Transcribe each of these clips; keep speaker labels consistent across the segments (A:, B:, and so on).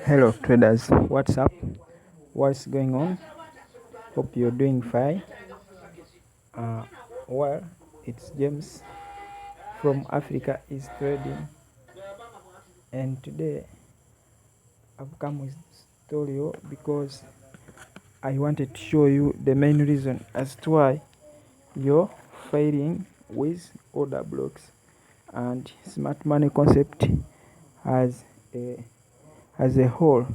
A: Hello traders, what's up? What's going on? Hope you're doing fine. Well, it's James from Africa is Trading, and today I've come with story because I wanted to show you the main reason as to why you're failing with order blocks and smart money concept as a whole.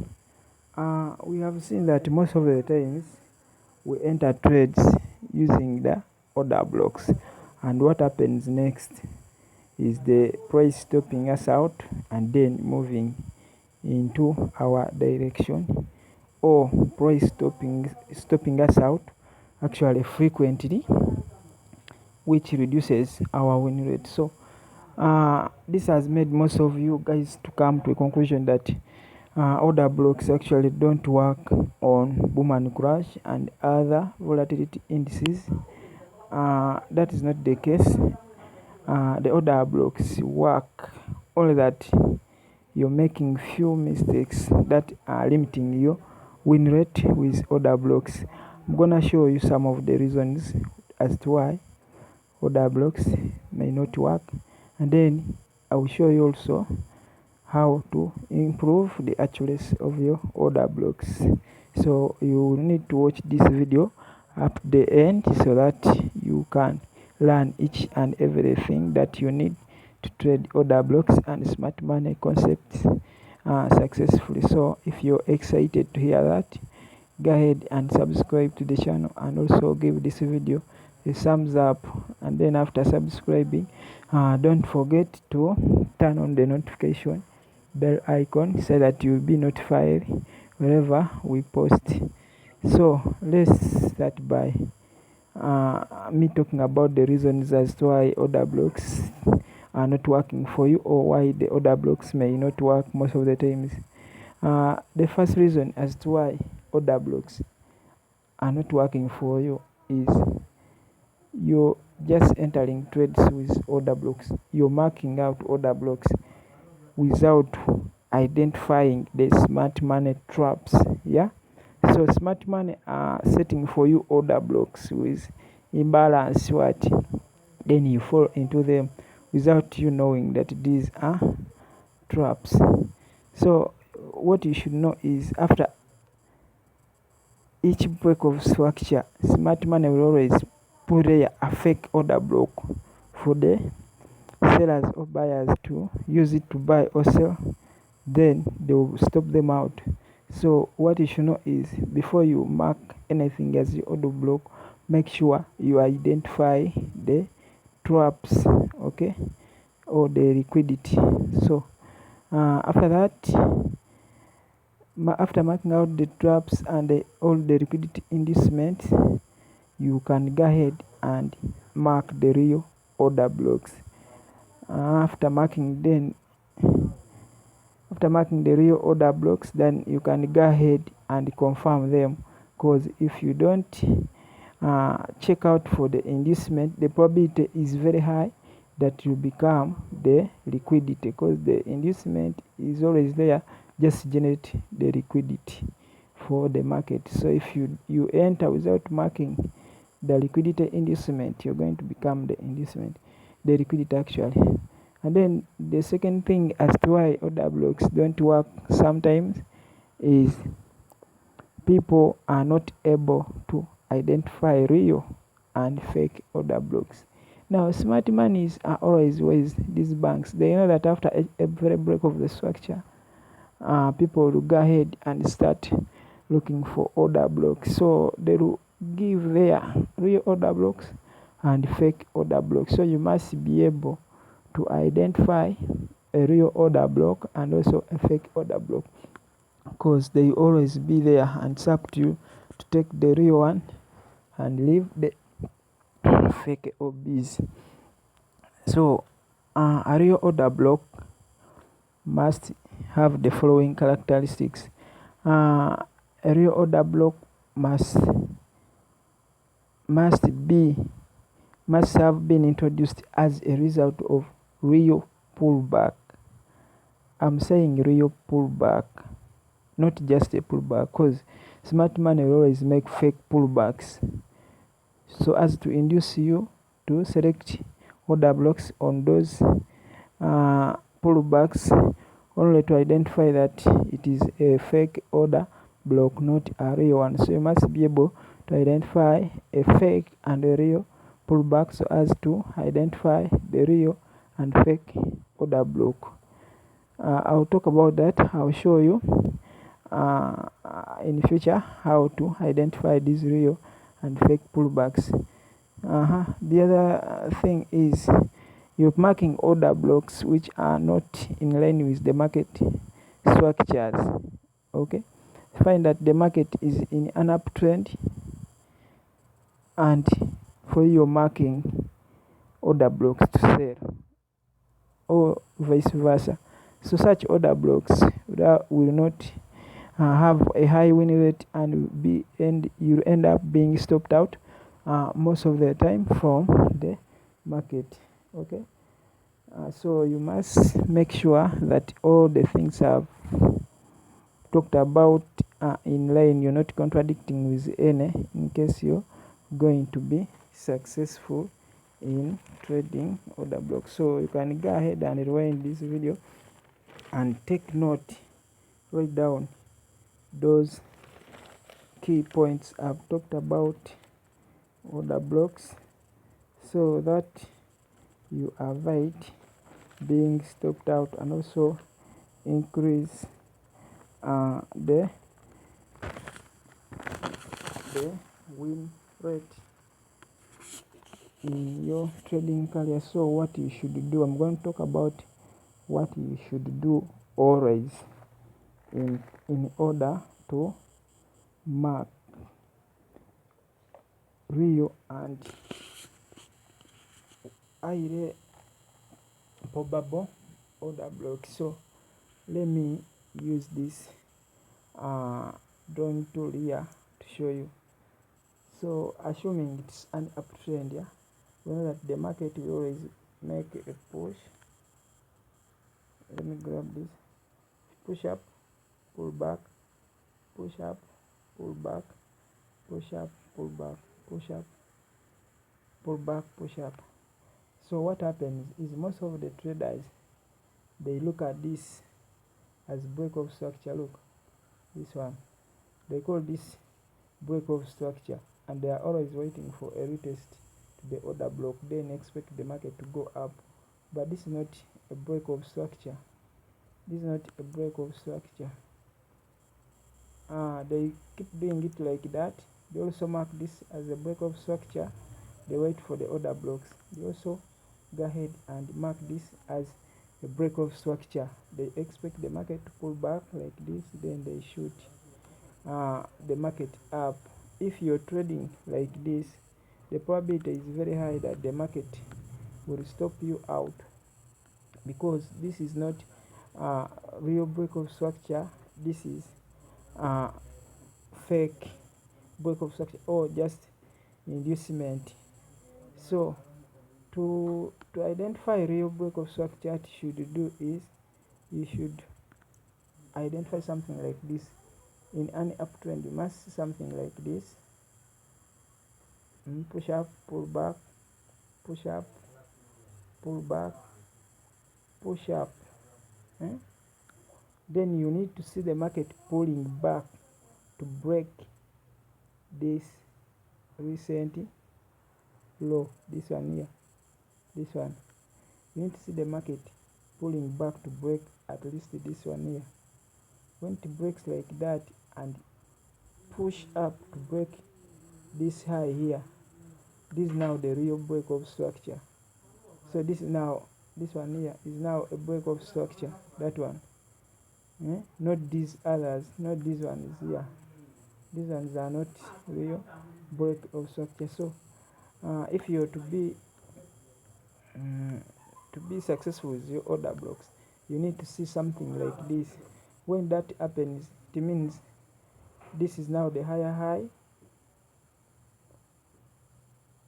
A: We have seen that most of the times we enter trades using the order blocks, and what happens next is the price stopping us out and then moving into our direction, or price stopping us out actually frequently, which reduces our win rate. So this has made most of you guys to come to a conclusion that order blocks actually don't work on boom and crash and other volatility indices. That is not the case. The order blocks work, only that you're making few mistakes that are limiting your win rate with order blocks. I'm gonna show you some of the reasons as to why order blocks may not work, and then I will show you also how to improve the accuracy of your order blocks. So you need to watch this video up to the end so that you can learn each and everything that you need to trade order blocks and smart money concepts successfully. So if you're excited to hear that, go ahead and subscribe to the channel, and also give this video a thumbs up. And then after subscribing, don't forget to turn on the notification bell icon so that you'll be notified wherever we post. So let's start by me talking about the reasons as to why order blocks are not working for you, or why the order blocks may not work most of the times. The first reason as to why order blocks are not working for you is you're just entering trades with order blocks. You're marking out order blocks without identifying the smart money traps. So smart money are setting for you order blocks with imbalance, then you fall into them without you knowing that these are traps. So what you should know is, after each break of structure, smart money will always put a fake order block for the sellers or buyers to use it to buy or sell. Then they will stop them out. So what you should know is, before you mark anything as your order block, make sure you identify the traps, okay, or the liquidity. So after that, after marking out the traps and all the liquidity inducements, you can go ahead and mark the real order blocks. After marking the real order blocks, then you can go ahead and confirm them, because if you don't check out for the inducement, the probability is very high that you become the liquidity, because the inducement is always there just to generate the liquidity for the market. So if you enter without marking the liquidity inducement, you're going to become the inducement, the liquidity actually. And then the second thing as to why order blocks don't work sometimes is people are not able to identify real and fake order blocks. Now smart monies are always with these banks. They know that after every break of the structure, people will go ahead and start looking for order blocks. So they will give their real order blocks and fake order blocks. So you must be able to identify a real order block and also a fake order block, because they always be there, and it's up to you to take the real one and leave the fake OBs. So a real order block must have the following characteristics. A real order block must have been introduced as a result of real pullback. I'm saying real pullback. not just a pullback, because smart money will always make fake pullbacks, so as to induce you to select order blocks on those pullbacks, only to identify that it is a fake order block, not a real one. So you must be able to identify a fake and a real pullback, so as to identify the real and fake order block. I'll talk about that. I'll show you in future how to identify these real and fake pullbacks. The other thing is you're marking order blocks which are not in line with the market structures. Okay, find that the market is in an uptrend, and for your marking order blocks to sell, or vice versa. So such order blocks will not have a high win rate, and you'll end up being stopped out most of the time from the market. Okay, so you must make sure that all the things I've talked about are in line. You're not contradicting with any, in case you're going to be successful in trading order blocks. So you can go ahead and rewind this video and take note, write down those key points I've talked about order blocks, so that you avoid being stopped out, and also increase the win rate in your trading career. So what you should do, I'm going to talk about what you should do always in order to mark real and highly probable order block. So let me use this drawing tool here to show you. So assuming it's an uptrend, yeah, we know that the market will always make a push. Let me grab this. Push up, pull back, push up, pull back, push up, pull back, push up, pull back, push up. So what happens is most of the traders, they look at this as break of structure. Look, this one, they call this break of structure, and they are always waiting for a retest to the order block, then expect the market to go up. But this is not a break of structure. This is not a break of structure. They keep doing it like that. They also mark this as a break of structure. They wait for the order blocks. They also go ahead and mark this as a break of structure. They expect the market to pull back like this, then they shoot the market up. If you're trading like this, the probability is very high that the market will stop you out, because this is not real break of structure. This is fake break of structure, or just inducement. So to identify real break of structure, what you should do is you should identify something like this. In an uptrend, you must see something like this. Push up, pull back, push up, pull back, push up. Then you need to see the market pulling back to break this recent low, this one here, this one. You need to see the market pulling back to break at least this one here. When it breaks like that and push up to break this high here, this is now the real break of structure. So this is now, this one here is now a break of structure, that one. Not these others, not these ones here. These ones are not real break of structure. So if you're to be successful with your order blocks, you need to see something like this. When that happens, it means this is now the higher high.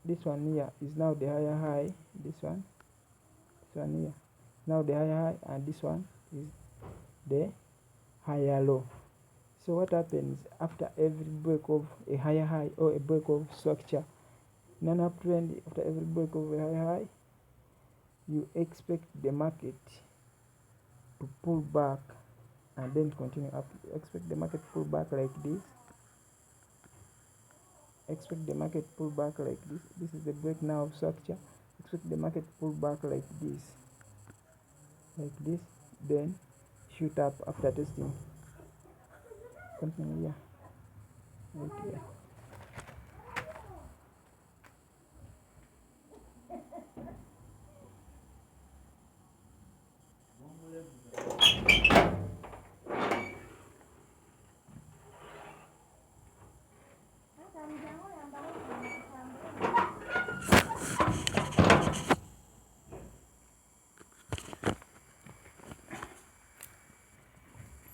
A: This one here is now the higher high. This one here, now the higher high, and this one is the higher low. So what happens after every break of a higher high or a break of structure in an uptrend? After every break of a higher high, you expect the market to pull back and then continue up. Expect the market pull back like this. Expect the market pull back like this. This is the break now of structure. Expect the market pull back like this, then shoot up after testing something here, right here.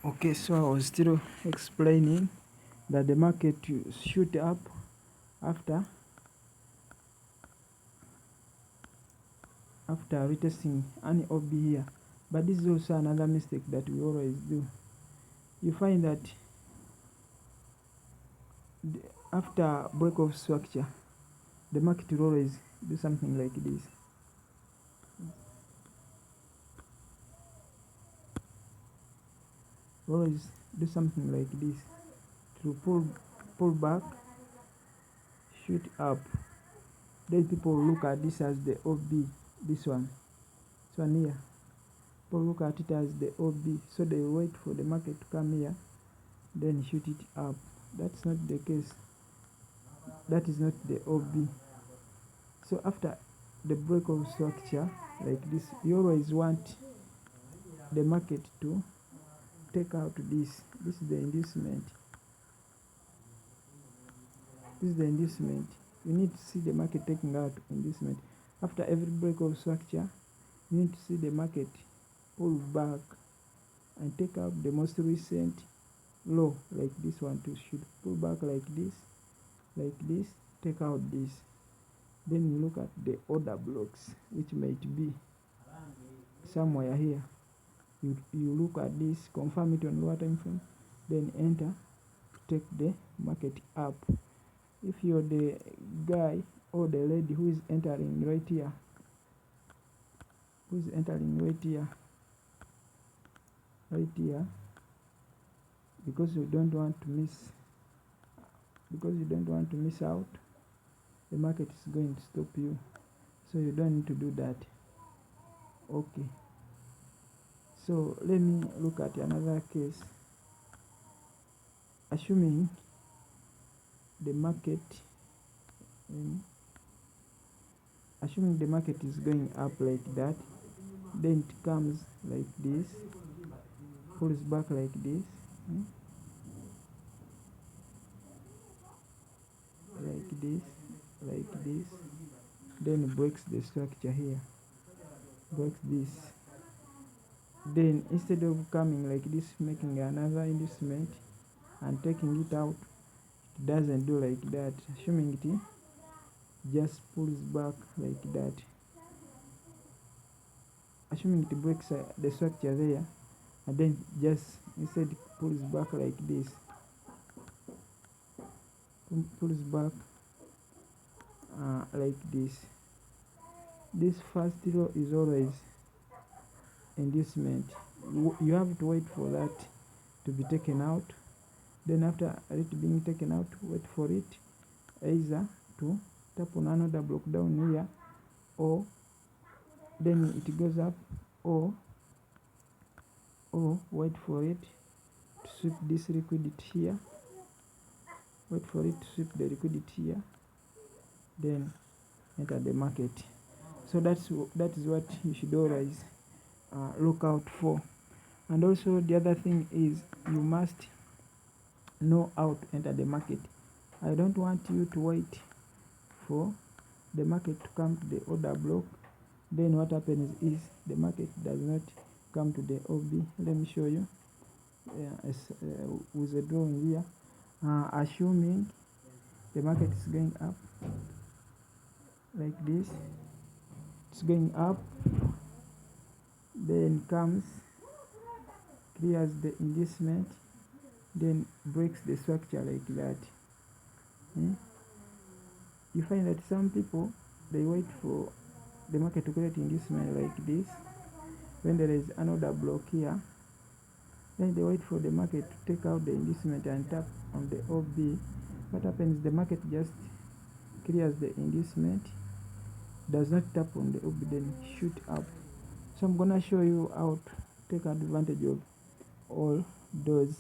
A: Okay, so I was still explaining that the market shoot up after retesting an OB here, but this is also another mistake that we always do. You find that after break of structure, the market will always do something like this. Always do something like this to pull back, shoot up. Then people look at this as the OB, this one here. People look at it as the OB, so they wait for the market to come here, then shoot it up. That's not the case. That is not the OB. So after the break of structure like this, you always want the market to take out this. This is the inducement. This is the inducement. You need to see the market taking out inducement. After every break of structure, you need to see the market pull back and take out the most recent low, like this one too. Should pull back like this, take out this. Then you look at the order blocks, which might be somewhere here. You look at this, confirm it on lower time frame, then enter, take the market up. If you're the guy or the lady who is entering right here, because you don't want to miss out, the market is going to stop you, so you don't need to do that. Okay, so let me look at another case. Assuming the market is going up like that, then it comes like this, pulls back like this, like this, then breaks the structure here, breaks this. Then instead of coming like this, making another inducement and taking it out, it doesn't do like that. Assuming it just pulls back like that, assuming it breaks the structure there, and then just instead pulls back like this, pulls back like this. This first row is always inducement. You have to wait for that to be taken out. Then after it being taken out, wait for it either to tap on another block down here, or then it goes up, or wait for it to sweep this liquidity here, wait for it to sweep the liquidity here, then enter the market. So that is what you should always look out for. And also the other thing is, you must know how to enter the market. I don't want you to wait for the market to come to the order block. Then what happens is the market does not come to the OB. Let me show you with a drawing here. Assuming the market is going up like this, it's going up, then comes, clears the inducement, then breaks the structure like that. You find that some people, they wait for the market to create inducement like this. When there is an order block here, then they wait for the market to take out the inducement and tap on the OB. What happens? The market just clears the inducement, does not tap on the OB, then shoot up. So I'm gonna show you how to take advantage of all those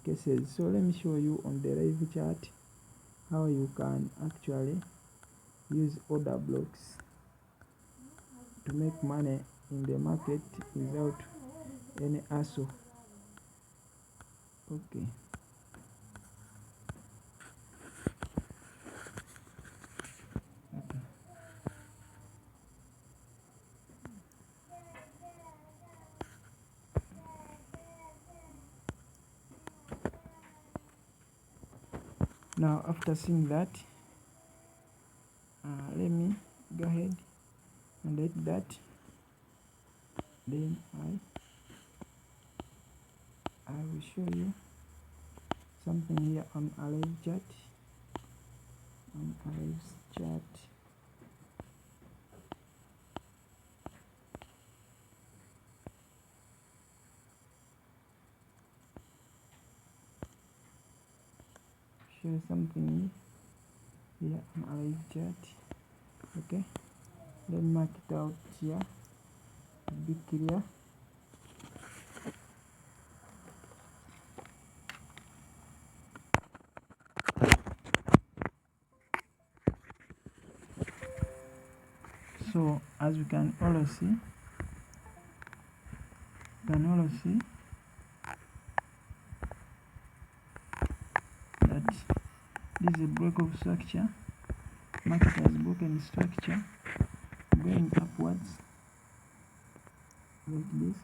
A: cases. So let me show you on the live chart how you can actually use order blocks to make money in the market without any hassle. Okay. Now after seeing that, let me go ahead and edit that. Then I will show you something here on a live chart. Show something here on a live chart. Okay, let me mark it out here to be clear. So as we can all see, that this is a break of structure. Market has broken structure, going upwards like this.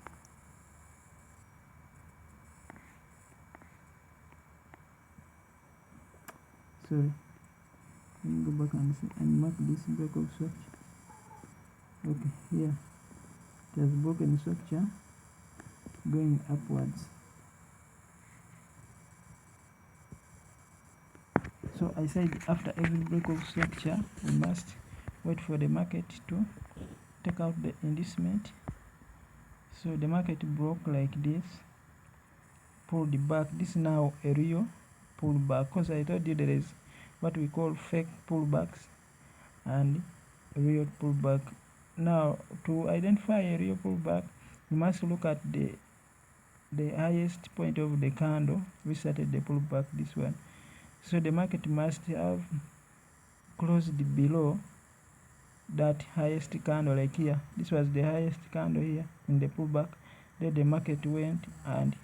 A: Sorry, let me go back and mark this break of structure. Okay, here it has broken structure, going upwards. So I said after every break of structure, we must wait for the market to take out the inducement. So the market broke like this, pulled back. This is now a real pullback, because I told you there is what we call fake pullbacks and real pullback. Now to identify a real pullback, you must look at the highest point of the candle which started the pullback, this one. So the market must have closed below that highest candle, like here. This was the highest candle here in the pullback. Then the market went and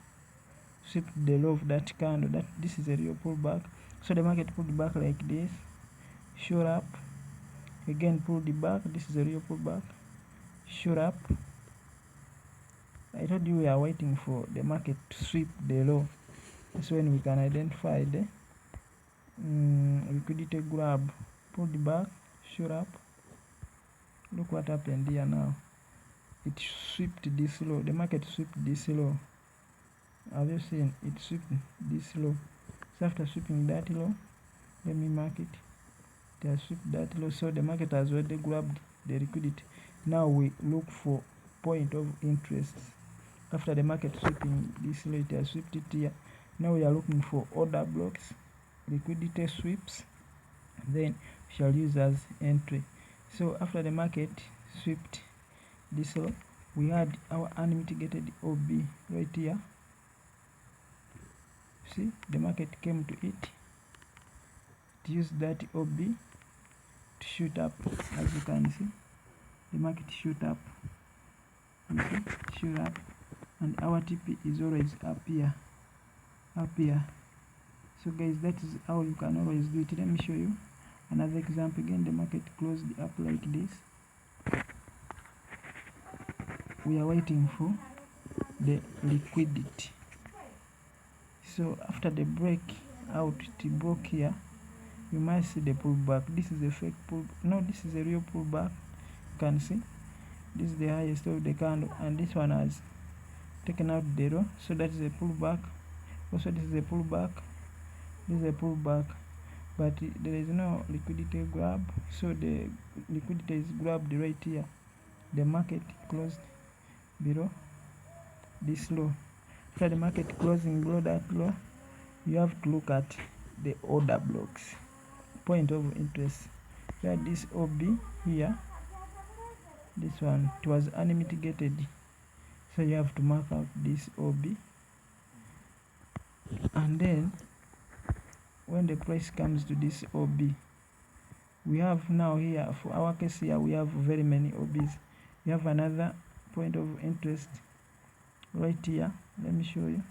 A: swept the low of that candle. This is a real pullback. So the market pulled back like this, shot up, again pulled back. This is a real pullback, shot up. I told you we are waiting for the market to sweep the low. That's when we can identify the liquidity grab. Pulled back, shot up. Look what happened here now. It swept this low. The market swept this low. Have you seen? It swept this low. So after sweeping that low, let me mark it. It has swept that low. So the market has already grabbed the liquidity. Now we look for point of interest. After the market sweeping this low, it has swept it here. Now we are looking for order blocks, liquidity sweeps, then we shall use as entry. So after the market swept this low, we had our unmitigated OB right here. See, the market came to it. It used that OB to shoot up. As you can see, the market shoot up. You see, shoot up, and our TP is always up here. So guys, that is how you can always do it. Let me show you another example. Again, the market closed up like this. We are waiting for the liquidity. So after the break out, it broke here. You might see the pullback. This is a fake pull. No, this is a real pullback. You can see this is the highest of the candle, and this one has taken out the low, so that is a pullback. Also this is a pullback, this is a pullback, but there is no liquidity grab, so the liquidity is grabbed right here. The market closed below this low. After the market closing below that low, you have to look at the order blocks. Point of interest, where this OB here, this one, it was unmitigated, so you have to mark out this OB. And then when the price comes to this OB, we have now here, for our case here, we have very many OBs. We have another point of interest right here. Let me show you.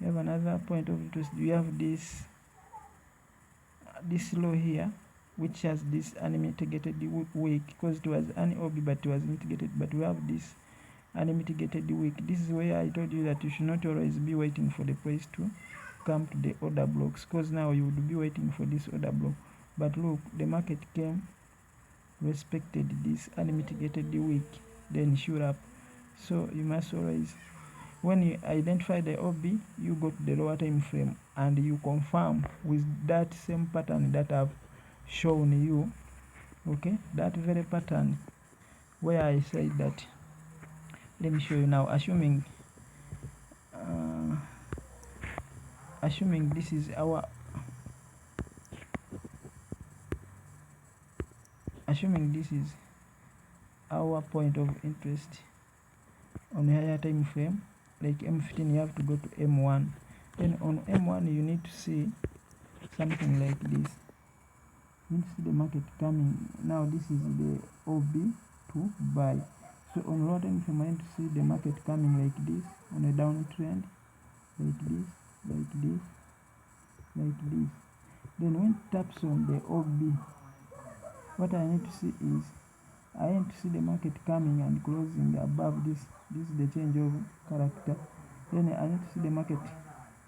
A: You have another point of interest. You have this low here, which has this unmitigated wick, because it was an OB but it was mitigated, but we have this unmitigated wick. This is where I told you that you should not always be waiting for the price to come to the order blocks, because now you would be waiting for this order block. But look, the market came, respected this unmitigated wick, then shoot up. So you must always, when you identify the OB, you go to the lower time frame and you confirm with that same pattern that I've shown you. Okay, that very pattern where I said that. Let me show you now. Assuming this is our point of interest on a higher time frame, like M15, you have to go to M1. Then on M1 you need to see something like this. You need to see the market coming. Now this is the OB to buy. So on lower time frame, I need to see the market coming like this on a downtrend, like this, like this, like this. Then when it taps on the OB, what I need to see is, I need to see the market coming and closing above this. This is the change of character. Then I need to see the market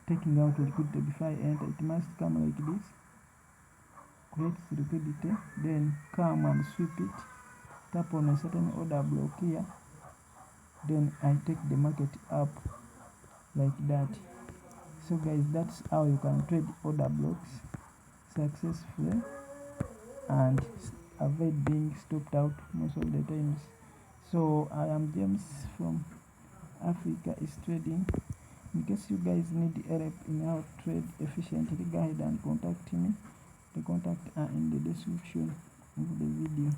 A: taking out liquidity before I enter. It must come like this, creates liquidity, then come and sweep it, tap on a certain order block here, then I take the market up like that. So guys, that's how you can trade order blocks successfully and avoid being stopped out most of the times. So I am James from Africa is Trading. In case you guys need help in how to trade efficiently, go ahead and contact me. The contact are in the description of the video.